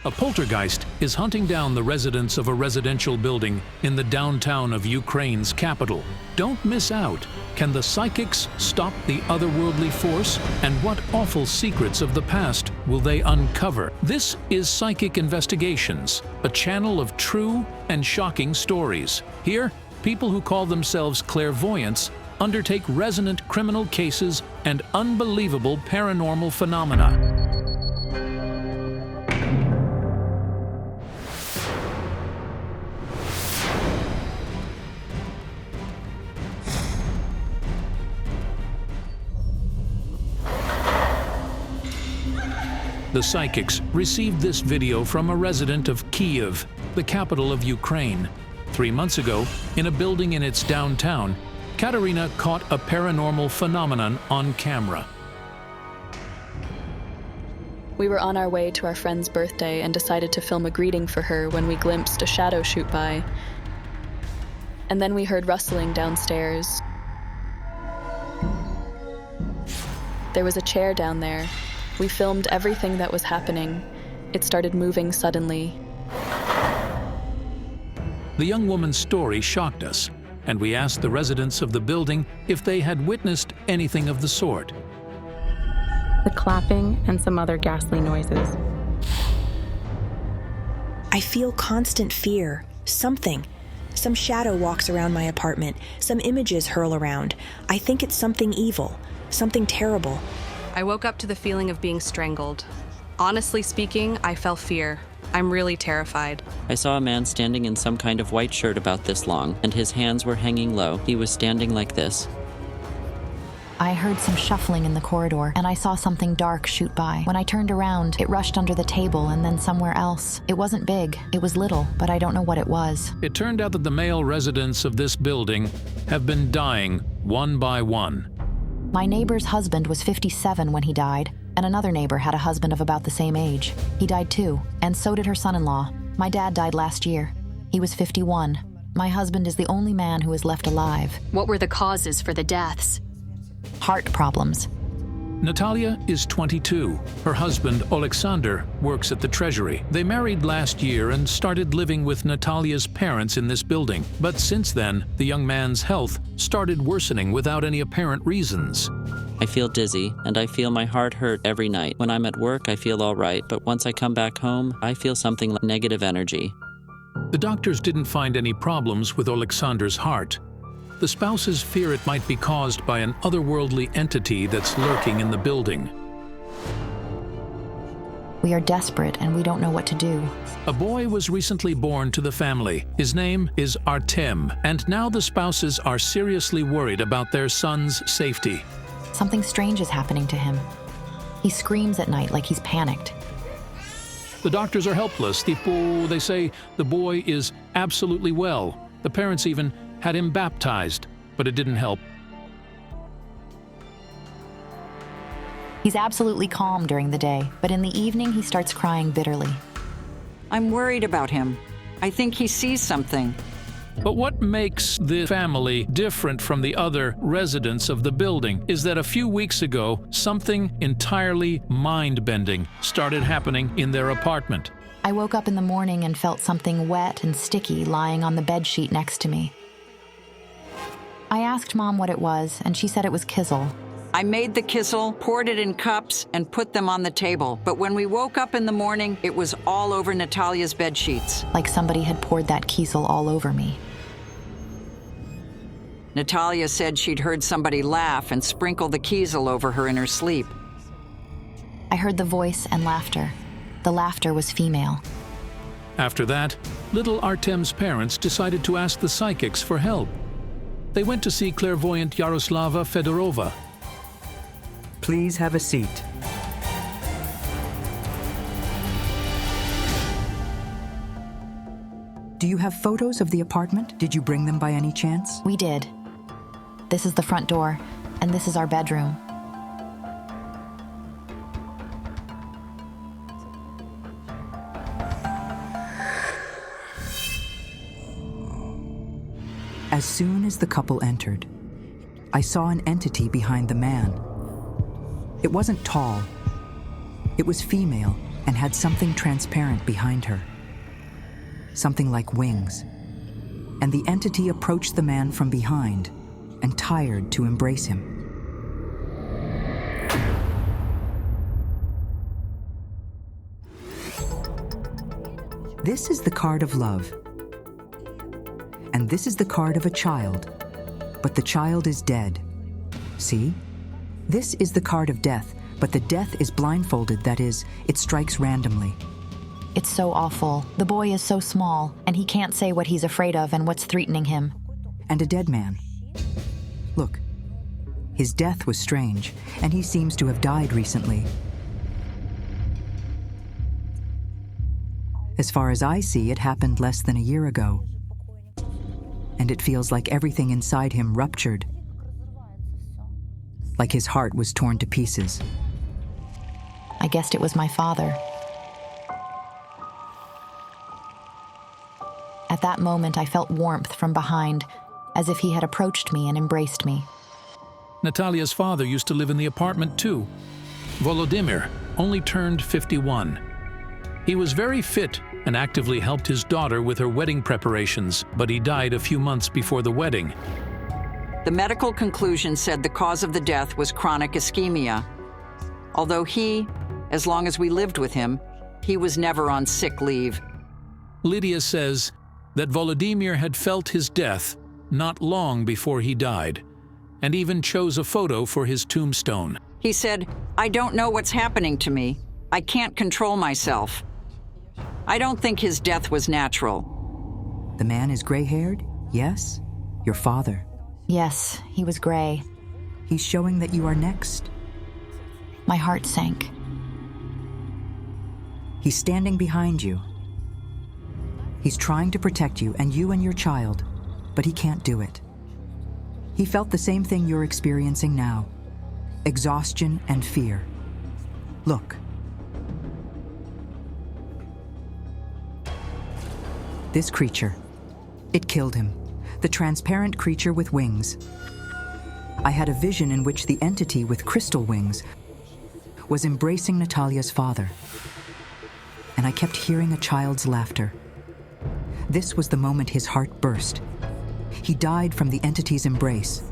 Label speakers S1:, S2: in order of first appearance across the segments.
S1: A poltergeist is hunting down the residents of a residential building in the downtown of Ukraine's capital. Don't miss out. Can the psychics stop the otherworldly force? And what awful secrets of the past will they uncover? This is Psychic Investigations, a channel of true and shocking stories. Here, people who call themselves clairvoyants undertake resonant criminal cases and unbelievable paranormal phenomena. The psychics received this video from a resident of Kyiv, the capital of Ukraine. 3 months ago, in a building in its downtown, Katerína caught a paranormal phenomenon on camera.
S2: We were on our way to our friend's birthday and decided to film a greeting for her when we glimpsed a shadow shoot by. And then we heard rustling downstairs. There was a chair down there. We filmed everything that was happening. It started moving suddenly.
S1: The young woman's story shocked us, and we asked the residents of the building if they had witnessed anything of the sort.
S3: The clapping and some other ghastly noises.
S4: I feel constant fear. Some shadow walks around my apartment. Some images hurl around. I think it's something evil, something terrible.
S5: I woke up to the feeling of being strangled. Honestly speaking, I felt fear. I'm really terrified.
S6: I saw a man standing in some kind of white shirt about this long, and his hands were hanging low. He was standing like this.
S7: I heard some shuffling in the corridor, and I saw something dark shoot by. When I turned around, it rushed under the table and then somewhere else. It wasn't big, it was little, but I don't know what it was.
S1: It turned out that the male residents of this building have been dying one by one.
S7: My neighbor's husband was 57 when he died, and another neighbor had a husband of about the same age. He died too, and so did her son-in-law. My dad died last year. He was 51. My husband is the only man who is left alive.
S8: What were the causes for the deaths?
S7: Heart problems.
S1: Natalia is 22. Her husband, Alexander, works at the Treasury. They married last year and started living with Natalia's parents in this building. But since then, the young man's health started worsening without any apparent reasons.
S6: I feel dizzy, and I feel my heart hurt every night. When I'm at work, I feel all right, but once I come back home, I feel something like negative energy.
S1: The doctors didn't find any problems with Alexander's heart. The spouses fear it might be caused by an otherworldly entity that's lurking in the building.
S7: We are desperate and we don't know what to do.
S1: A boy was recently born to the family. His name is Artem, and now the spouses are seriously worried about their son's safety.
S7: Something strange is happening to him. He screams at night like he's panicked.
S1: The doctors are helpless. They say the boy is absolutely well. The parents even had him baptized, but it didn't help.
S7: He's absolutely calm during the day, but in the evening he starts crying bitterly.
S9: I'm worried about him. I think he sees something.
S1: But what makes the family different from the other residents of the building is that a few weeks ago, something entirely mind-bending started happening in their apartment.
S7: I woke up in the morning and felt something wet and sticky lying on the bedsheet next to me. I asked Mom what it was, and she said it was kissel.
S9: I made the kissel, poured it in cups, and put them on the table. But when we woke up in the morning, it was all over Natalia's bed sheets.
S7: Like somebody had poured that kissel all over me.
S9: Natalia said she'd heard somebody laugh and sprinkle the kissel over her in her sleep.
S7: I heard the voice and laughter. The laughter was female.
S1: After that, little Artem's parents decided to ask the psychics for help. They went to see clairvoyant Yaroslava Fedorova.
S10: Please have a seat. Do you have photos of the apartment? Did you bring them by any chance?
S7: We did. This is the front door, and this is our bedroom.
S10: As soon as the couple entered, I saw an entity behind the man. It wasn't tall. It was female and had something transparent behind her. Something like wings. And the entity approached the man from behind and tired to embrace him. This is the card of love. And this is the card of a child, but the child is dead. See? This is the card of death, but the death is blindfolded, that is, it strikes randomly.
S7: It's so awful. The boy is so small, and he can't say what he's afraid of and what's threatening him.
S10: And a dead man. Look, his death was strange, and he seems to have died recently. As far as I see, it happened less than a year ago. And it feels like everything inside him ruptured. Like his heart was torn to pieces.
S7: I guessed it was my father. At that moment, I felt warmth from behind, as if he had approached me and embraced me.
S1: Natalia's father used to live in the apartment too. Volodymyr only turned 51. He was very fit and actively helped his daughter with her wedding preparations, but he died a few months before the wedding.
S9: The medical conclusion said the cause of the death was chronic ischemia. Although he, as long as we lived with him, he was never on sick leave.
S1: Lydia says that Volodymyr had felt his death not long before he died, and even chose a photo for his tombstone.
S9: He said, "I don't know what's happening to me. I can't control myself." I don't think his death was natural.
S10: The man is gray-haired? Yes? Your father?
S7: Yes, he was gray.
S10: He's showing that you are next.
S7: My heart sank.
S10: He's standing behind you. He's trying to protect you and your child, but he can't do it. He felt the same thing you're experiencing now. Exhaustion and fear. Look. This creature. It killed him. The transparent creature with wings. I had a vision in which the entity with crystal wings was embracing Natalia's father. And I kept hearing a child's laughter. This was the moment his heart burst. He died from the entity's embrace.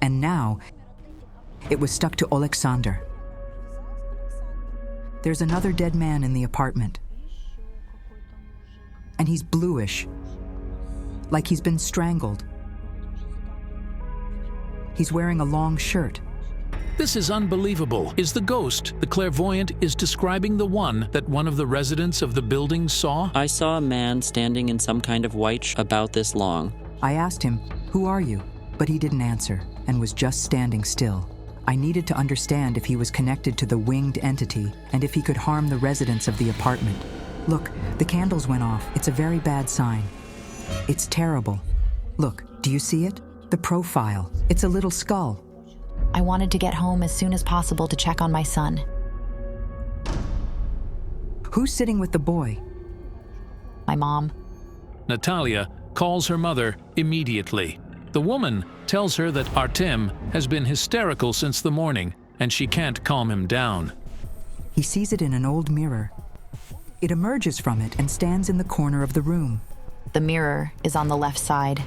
S10: And now, it was stuck to Alexander. There's another dead man in the apartment. And he's bluish, like he's been strangled. He's wearing a long shirt.
S1: This is unbelievable. Is the ghost the clairvoyant is describing the one that one of the residents of the building saw?
S6: I saw a man standing in some kind of white about this long.
S10: I asked him, "Who are you?" But he didn't answer and was just standing still. I needed to understand if he was connected to the winged entity and if he could harm the residents of the apartment. Look, the candles went off. It's a very bad sign. It's terrible. Look, do you see it? The profile. It's a little skull.
S7: I wanted to get home as soon as possible to check on my son.
S10: Who's sitting with the boy?
S7: My mom.
S1: Natalia calls her mother immediately. The woman tells her that Artem has been hysterical since the morning, and she can't calm him down.
S10: He sees it in an old mirror. It emerges from it and stands in the corner of the room.
S7: The mirror is on the left side.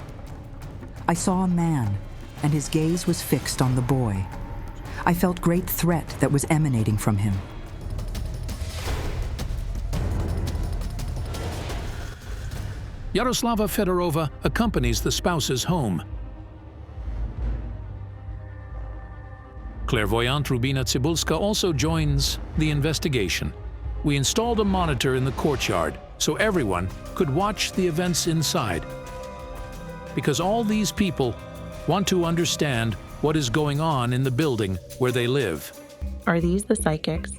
S10: I saw a man, and his gaze was fixed on the boy. I felt great threat that was emanating from him.
S1: Yaroslava Fedorova accompanies the spouses home. Clairvoyant Rubina Cybulska also joins the investigation. We installed a monitor in the courtyard so everyone could watch the events inside. Because all these people want to understand what is going on in the building where they live.
S3: Are these the psychics?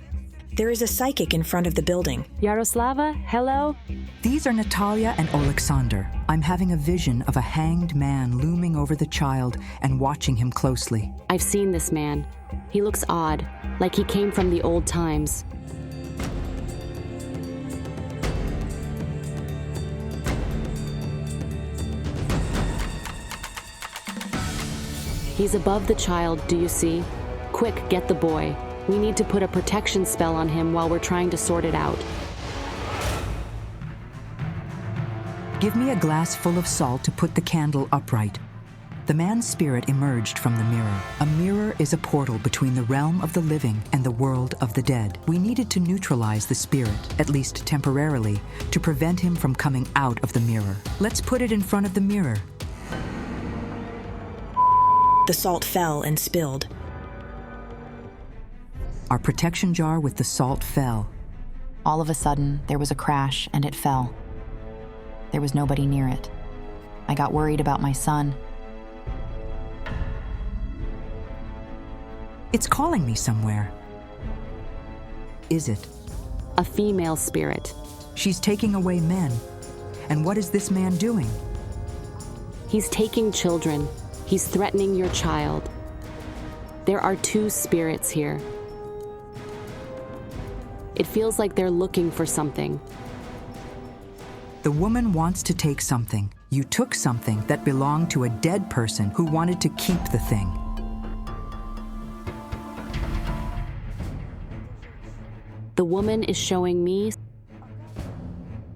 S4: There is a psychic in front of the building.
S11: Yaroslava, hello?
S10: These are Natalia and Alexander. I'm having a vision of a hanged man looming over the child and watching him closely.
S11: I've seen this man. He looks odd, like he came from the old times. He's above the child, do you see? Quick, get the boy. We need to put a protection spell on him while we're trying to sort it out.
S10: Give me a glass full of salt to put the candle upright. The man's spirit emerged from the mirror. A mirror is a portal between the realm of the living and the world of the dead. We needed to neutralize the spirit, at least temporarily, to prevent him from coming out of the mirror. Let's put it in front of the mirror.
S4: The salt fell and spilled.
S10: Our protection jar with the salt fell.
S7: All of a sudden, there was a crash and it fell. There was nobody near it. I got worried about my son.
S10: It's calling me somewhere. Is it?
S11: A female spirit.
S10: She's taking away men. And what is this man doing?
S11: He's taking children. He's threatening your child. There are 2 spirits here. It feels like they're looking for something.
S10: The woman wants to take something. You took something that belonged to a dead person who wanted to keep the thing.
S11: The woman is showing me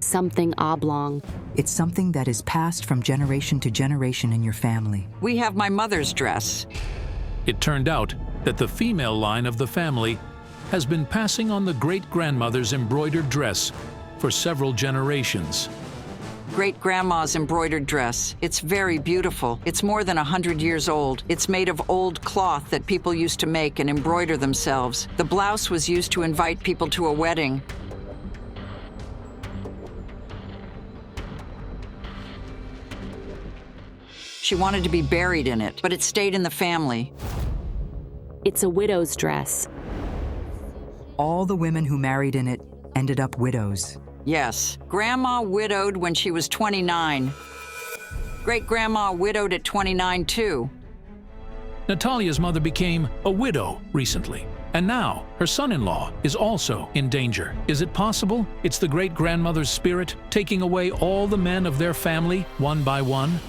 S11: something oblong.
S10: It's something that is passed from generation to generation in your family.
S9: We have my mother's dress.
S1: It turned out that the female line of the family has been passing on the great-grandmother's embroidered dress for several generations.
S9: Great-grandma's embroidered dress. It's very beautiful. It's more than 100 years old. It's made of old cloth that people used to make and embroider themselves. The blouse was used to invite people to a wedding. She wanted to be buried in it, but it stayed in the family.
S11: It's a widow's dress.
S10: All the women who married in it ended up widows.
S9: Yes, Grandma widowed when she was 29. Great-grandma widowed at 29 too.
S1: Natalia's mother became a widow recently, and now her son-in-law is also in danger. Is it possible it's the great-grandmother's spirit taking away all the men of their family one by one?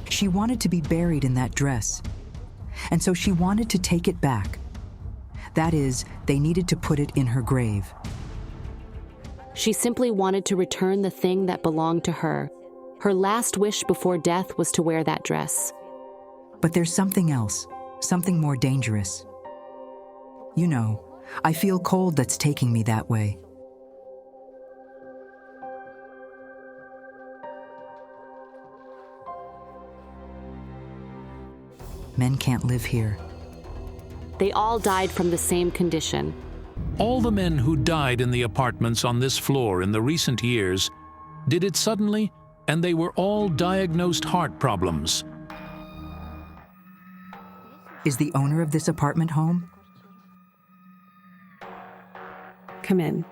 S10: She wanted to be buried in that dress, and so she wanted to take it back. That is, they needed to put it in her grave.
S11: She simply wanted to return the thing that belonged to her. Her last wish before death was to wear that dress.
S10: But there's something else, something more dangerous. You know, I feel cold that's taking me that way. Men can't live here.
S11: They all died from the same condition.
S1: All the men who died in the apartments on this floor in the recent years did it suddenly, and they were all diagnosed heart problems.
S10: Is the owner of this apartment home?
S3: Come in.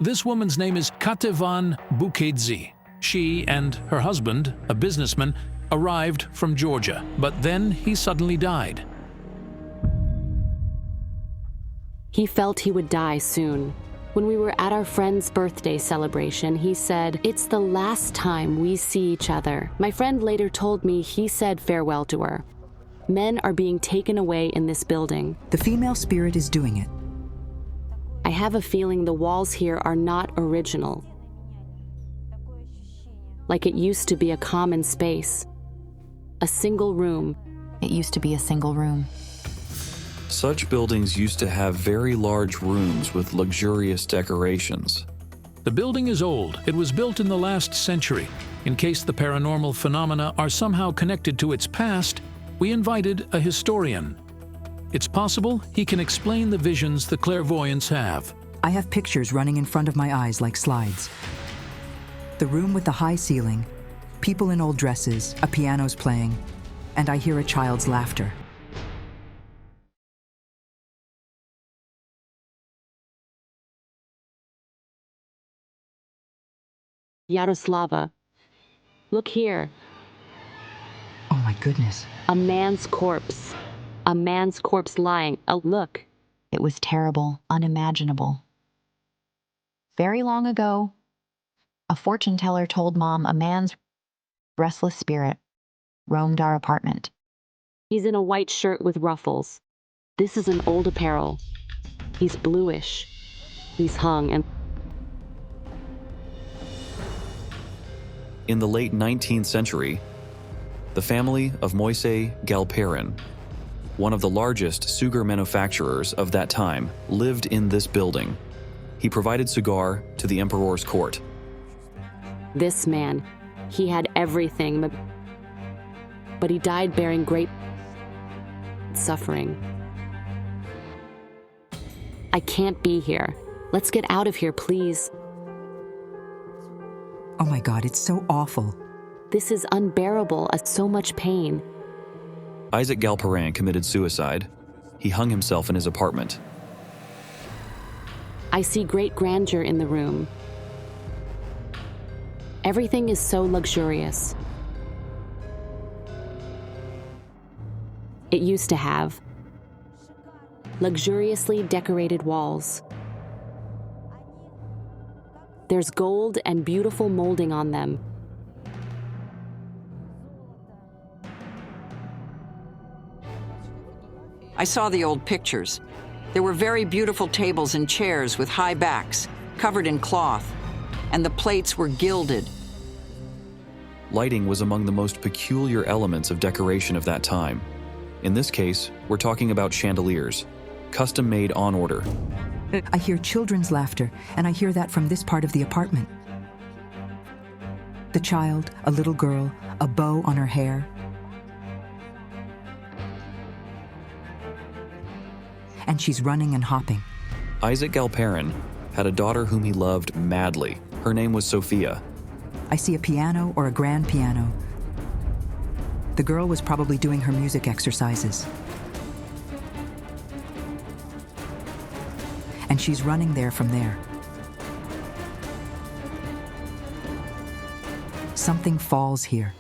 S1: This woman's name is Katerína Bukedzi. She and her husband, a businessman, arrived from Georgia, but then he suddenly died.
S11: He felt he would die soon. When we were at our friend's birthday celebration, he said, "It's the last time we see each other." My friend later told me he said farewell to her. Men are being taken away in this building.
S10: The female spirit is doing it.
S11: I have a feeling the walls here are not original. Like it used to be a common space. A single room.
S7: It used to be a single room.
S12: Such buildings used to have very large rooms with luxurious decorations.
S1: The building is old. It was built in the last century. In case the paranormal phenomena are somehow connected to its past, we invited a historian. It's possible he can explain the visions the clairvoyants have.
S10: I have pictures running in front of my eyes like slides. The room with the high ceiling, people in old dresses, a piano's playing, and I hear a child's laughter.
S11: Yaroslava, look here.
S10: Oh my goodness.
S11: A man's corpse. A man's corpse lying. Oh, look.
S7: It was terrible, unimaginable. Very long ago, a fortune teller told Mom a man's restless spirit roamed our apartment.
S11: He's in a white shirt with ruffles. This is an old apparel. He's bluish. He's hung and
S12: In the late 19th century, the family of Moise Galperin, one of the largest sugar manufacturers of that time, lived in this building. He provided cigar to the emperor's court.
S11: this man, he had everything, but he died bearing great suffering. I can't be here. Let's get out of here, please.
S10: Oh my God, it's so awful.
S11: This is unbearable, so much pain.
S12: Isaac Galperin committed suicide. He hung himself in his apartment.
S11: I see great grandeur in the room. Everything is so luxurious. It used to have luxuriously decorated walls. There's gold and beautiful molding on them.
S9: I saw the old pictures. There were very beautiful tables and chairs with high backs, covered in cloth, and the plates were gilded.
S12: Lighting was among the most peculiar elements of decoration of that time. In this case, we're talking about chandeliers, custom made on order.
S10: I hear children's laughter, and I hear that from this part of the apartment. The child, a little girl, a bow on her hair. And she's running and hopping.
S12: Isaac Galperin had a daughter whom he loved madly. Her name was Sophia.
S10: I see a piano or a grand piano. The girl was probably doing her music exercises. And she's running there from there. Something falls here.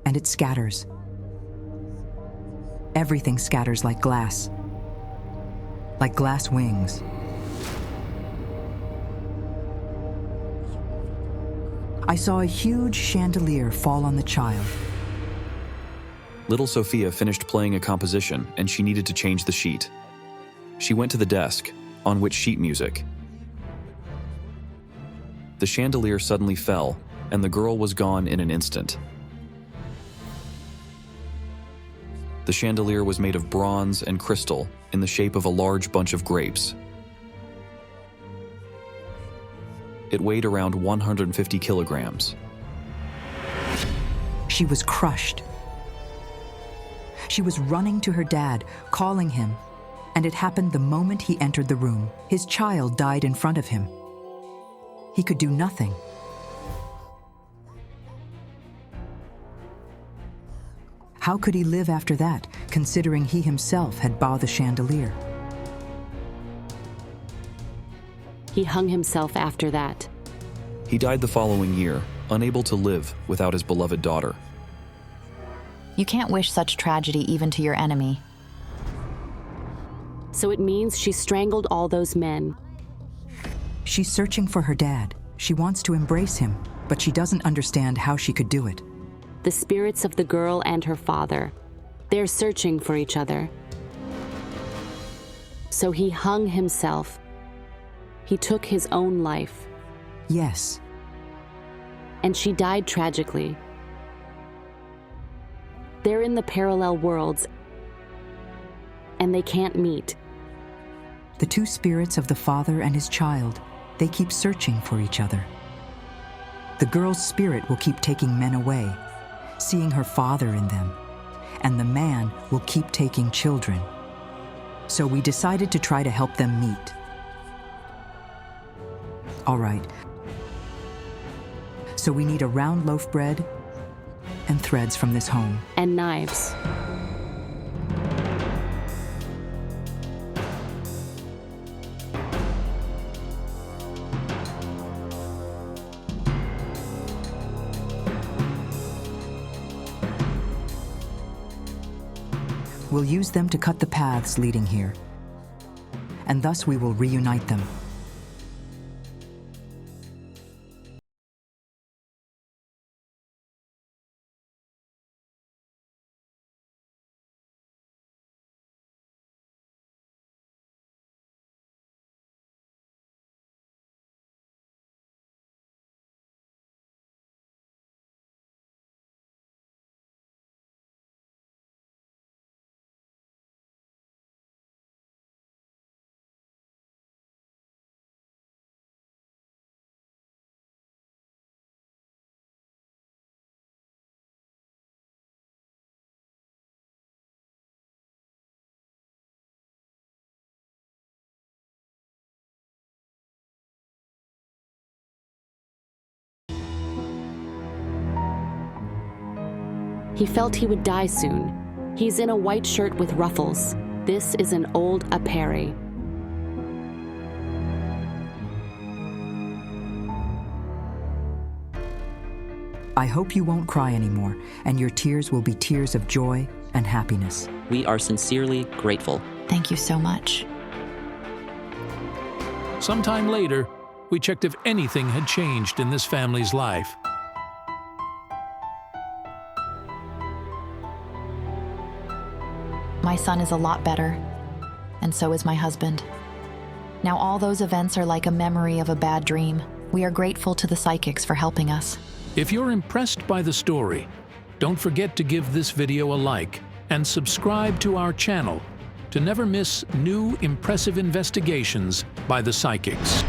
S10: And it scatters. Everything scatters like glass wings. I saw a huge chandelier fall on the child.
S12: Little Sophia finished playing a composition and she needed to change the sheet. She went to the desk, on which sheet music. The chandelier suddenly fell, and the girl was gone in an instant. The chandelier was made of bronze and crystal in the shape of a large bunch of grapes. It weighed around 150 kilograms.
S10: She was crushed. She was running to her dad, calling him, and it happened the moment he entered the room. His child died in front of him. He could do nothing. How could he live after that, considering he himself had bought the chandelier?
S11: He hung himself after that.
S12: He died the following year, unable to live without his beloved daughter.
S7: You can't wish such tragedy even to your enemy.
S11: So it means she strangled all those men.
S10: She's searching for her dad. She wants to embrace him, but she doesn't understand how she could do it.
S11: The spirits of the girl and her father. They're searching for each other. So he hung himself. He took his own life.
S10: Yes.
S11: And she died tragically. They're in the parallel worlds, and they can't meet.
S10: The two spirits of the father and his child, they keep searching for each other. The girl's spirit will keep taking men away, seeing her father in them, and the man will keep taking children. So we decided to try to help them meet. All right. So we need a round loaf bread and threads from this home.
S11: And knives.
S10: We'll use them to cut the paths leading here, and thus we will reunite them.
S11: He felt he would die soon. He's in a white shirt with ruffles. This is an old apparition.
S10: I hope you won't cry anymore, and your tears will be tears of joy and happiness.
S6: We are sincerely grateful.
S7: Thank you so much.
S1: Sometime later, we checked if anything had changed in this family's life.
S7: My son is a lot better, and so is my husband. Now all those events are like a memory of a bad dream. We are grateful to the psychics for helping us.
S1: If you're impressed by the story, don't forget to give this video a like and subscribe to our channel to never miss new impressive investigations by the psychics.